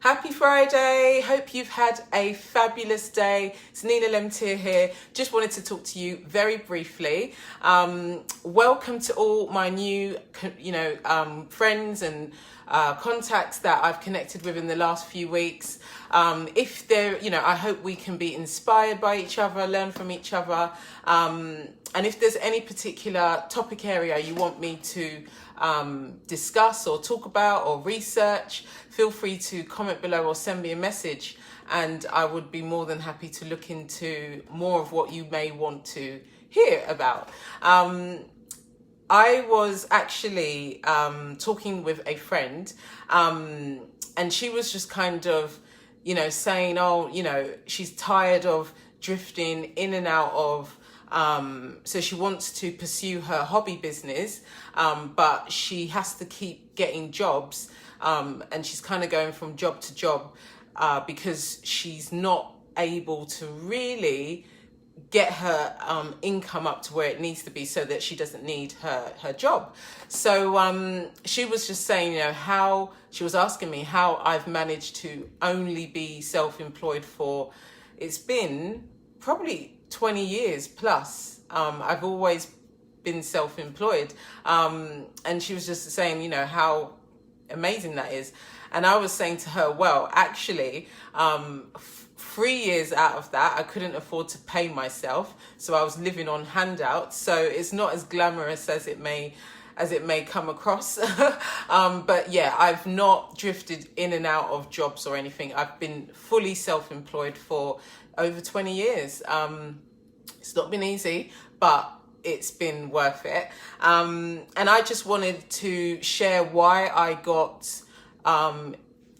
Happy Friday. Hope you've had a fabulous day. It's Nina Lemtier here. Just wanted to talk to you very briefly. Welcome to all my new, friends and contacts that I've connected with in the last few weeks. If they're, I hope we can be inspired by each other, learn from each other. And if there's any particular topic area you want me to discuss or talk about or research, feel free to comment below or send me a message, and I would be more than happy to look into more of what you may want to hear about. I was actually talking with a friend, and she was just kind of, saying, she's tired of drifting in and out of so she wants to pursue her hobby business, but she has to keep getting jobs, and she's kind of going from job to job because she's not able to really get her income up to where it needs to be so that she doesn't need her job. So she was just saying, how she was asking me how I've managed to only be self-employed for, it's been probably 20 years plus. I've always been self-employed. And she was just saying, how amazing that is. And I was saying to her, well, actually, 3 years out of that, I couldn't afford to pay myself. So I was living on handouts. So it's not as glamorous as it may come across. But yeah, I've not drifted in and out of jobs or anything. I've been fully self-employed for over 20 years. It's not been easy, but it's been worth it. And I just wanted to share why I got,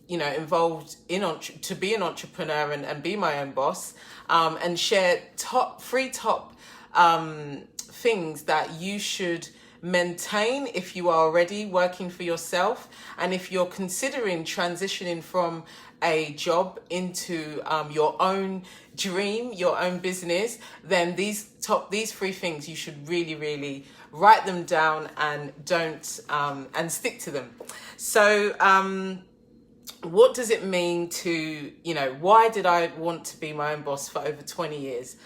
involved to be an entrepreneur and be my own boss, and share three top things that you should maintain if you are already working for yourself, and if you're considering transitioning from a job into your own dream, your own business, then these three things you should really, really write them down and and stick to them. So what does it mean to, why did I want to be my own boss for over 20 years?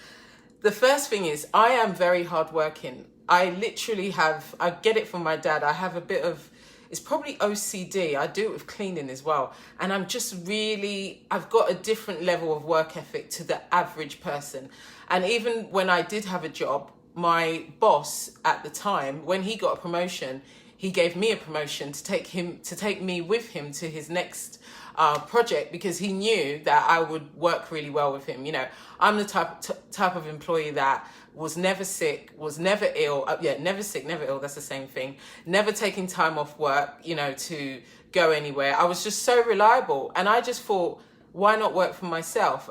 The first thing is I am very hardworking. I literally I get it from my dad. I have a bit of, it's probably OCD. I do it with cleaning as well. And I'm just I've got a different level of work ethic to the average person. And even when I did have a job, my boss at the time, when he got a promotion, he gave me a promotion to take me with him to his next project, because he knew that I would work really well with him. I'm the type of employee that was never sick, was never ill. Never sick, never ill. That's the same thing. Never taking time off work, to go anywhere. I was just so reliable. And I just thought, why not work for myself?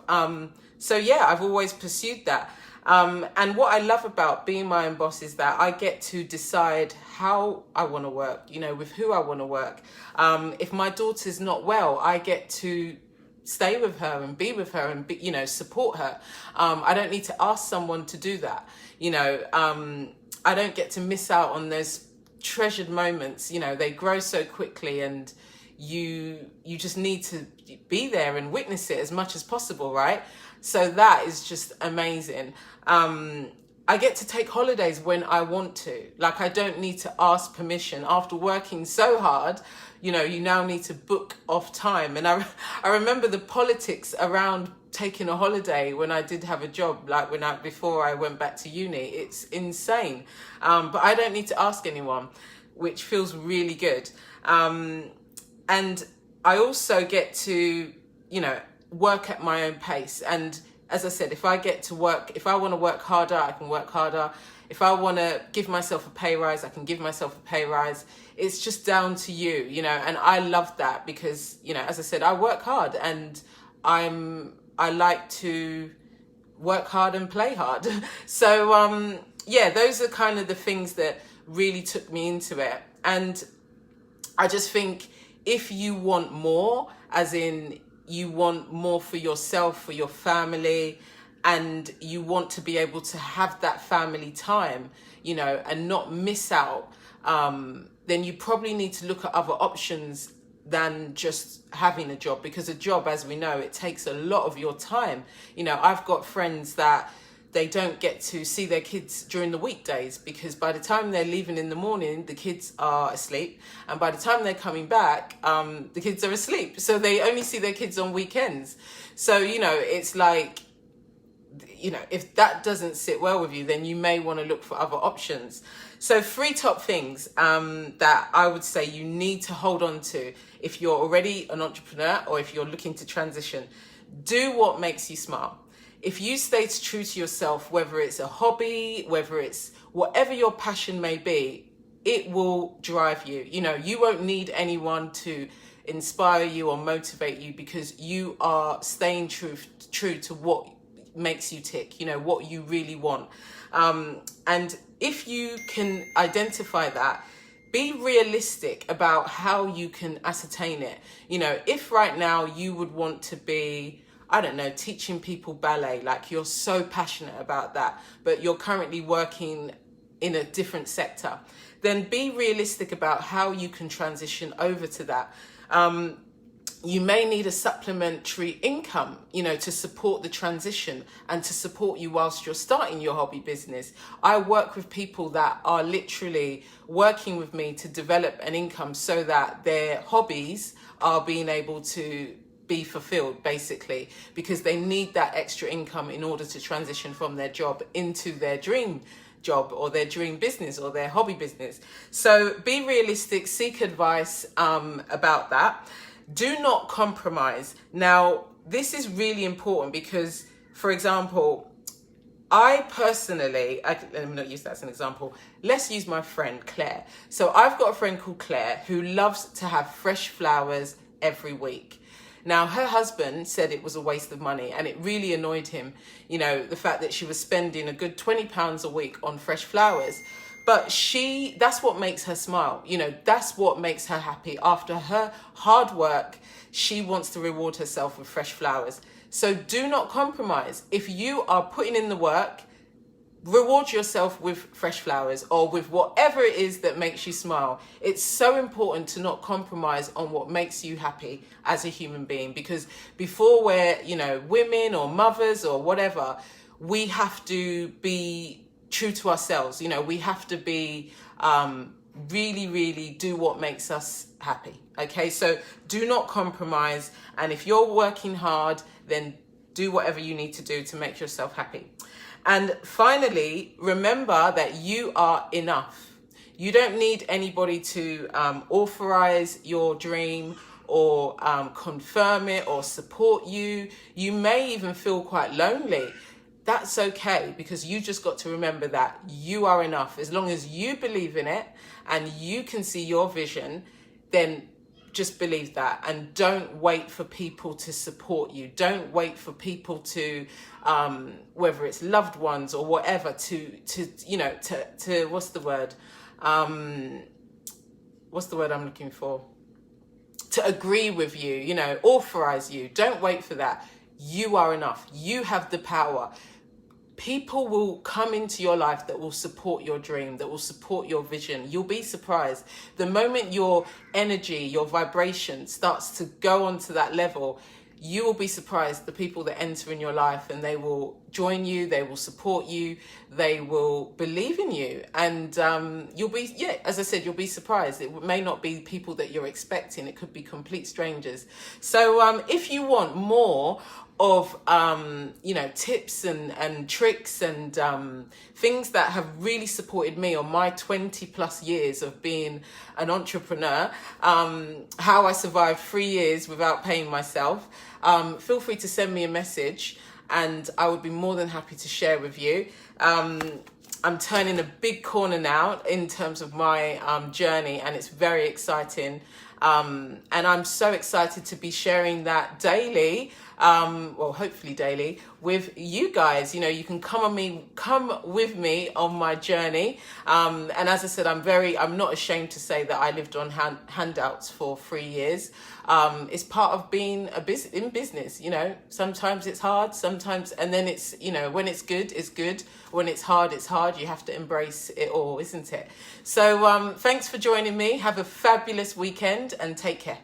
So yeah, I've always pursued that. And what I love about being my own boss is that I get to decide how I want to work, with who I want to work. If my daughter's not well, I get to stay with her and be with her and be, support her. I don't need to ask someone to do that. I don't get to miss out on those treasured moments. They grow so quickly, and you just need to be there and witness it as much as possible, right? So that is just amazing. I get to take holidays when I want to. Like, I don't need to ask permission. After working so hard, you now need to book off time. And I remember the politics around taking a holiday when I did have a job, like before I went back to uni. It's insane. But I don't need to ask anyone, which feels really good. And I also get to, work at my own pace. And as I said, if I want to work harder, I can work harder. If I want to give myself a pay rise, I can give myself a pay rise. It's just down to you, and I love that because, as I said, I work hard, and I like to work hard and play hard. So, those are kind of the things that really took me into it. And I just think if you want more, as in you want more for yourself, for your family, and you want to be able to have that family time, and not miss out, then you probably need to look at other options than just having a job, because a job, as we know, it takes a lot of your time. You know, I've got friends that they don't get to see their kids during the weekdays, because by the time they're leaving in the morning, the kids are asleep, and by the time they're coming back, the kids are asleep, so they only see their kids on weekends. So, you know, it's like, you know, if that doesn't sit well with you, then you may want to look for other options. So 3 top things that I would say you need to hold on to if you're already an entrepreneur or if you're looking to transition. Do what makes you smile. If you stay true to yourself, whether it's a hobby, whether it's whatever your passion may be, it will drive you. You know, you won't need anyone to inspire you or motivate you, because you are staying true to what makes you tick, you know, what you really want. And if you can identify that, be realistic about how you can ascertain it. You know, if right now you would want to be, I don't know, teaching people ballet, like you're so passionate about that, but you're currently working in a different sector, then be realistic about how you can transition over to that. You may need a supplementary income, you know, to support the transition and to support you whilst you're starting your hobby business. I work with people that are literally working with me to develop an income so that their hobbies are being able to be fulfilled, basically, because they need that extra income in order to transition from their job into their dream job or their dream business or their hobby business. So be realistic, seek advice about that. Do not compromise. Now, this is really important because, for example, I personally, let me not use that as an example. Let's use my friend Claire. So I've got a friend called Claire who loves to have fresh flowers every week. Now, her husband said it was a waste of money, and it really annoyed him, you know, the fact that she was spending a good £20 a week on fresh flowers. But that's what makes her smile. You know, that's what makes her happy. After her hard work, she wants to reward herself with fresh flowers. So do not compromise. If you are putting in the work, reward yourself with fresh flowers or with whatever it is that makes you smile. It's so important to not compromise on what makes you happy as a human being, because before we're, you know, women or mothers or whatever, we have to be true to ourselves. You know, we have to be really, really do what makes us happy. Okay, so do not compromise. And if you're working hard, then do whatever you need to do to make yourself happy. And finally, remember that you are enough. You don't need anybody to authorize your dream or confirm it or support you. You may even feel quite lonely. That's okay, because you just got to remember that you are enough. As long as you believe in it and you can see your vision, then just believe that, and don't wait for people to support you. Don't wait for people to, whether it's loved ones or whatever, to what's the word? What's the word I'm looking for? To agree with you, you know, authorize you. Don't wait for that. You are enough. You have the power. People will come into your life that will support your dream, that will support your vision. You'll be surprised. The moment your energy, your vibration starts to go onto that level, you will be surprised the people that enter in your life, and they will join you, they will support you, they will believe in you. And you'll be, as I said, you'll be surprised. It may not be people that you're expecting. It could be complete strangers. So if you want more of tips and tricks and things that have really supported me on my 20 plus years of being an entrepreneur, how I survived 3 years without paying myself, feel free to send me a message and I would be more than happy to share with you. I'm turning a big corner now in terms of my journey, and it's very exciting. And I'm so excited to be sharing that daily, hopefully daily, with you guys. You know, you can come with me on my journey. And as I said, I'm not ashamed to say that I lived on handouts for 3 years. It's part of being in business. You know, sometimes it's hard, and then it's, you know, when it's good, it's good. When it's hard, it's hard. You have to embrace it all, isn't it? So thanks for joining me. Have a fabulous weekend and take care.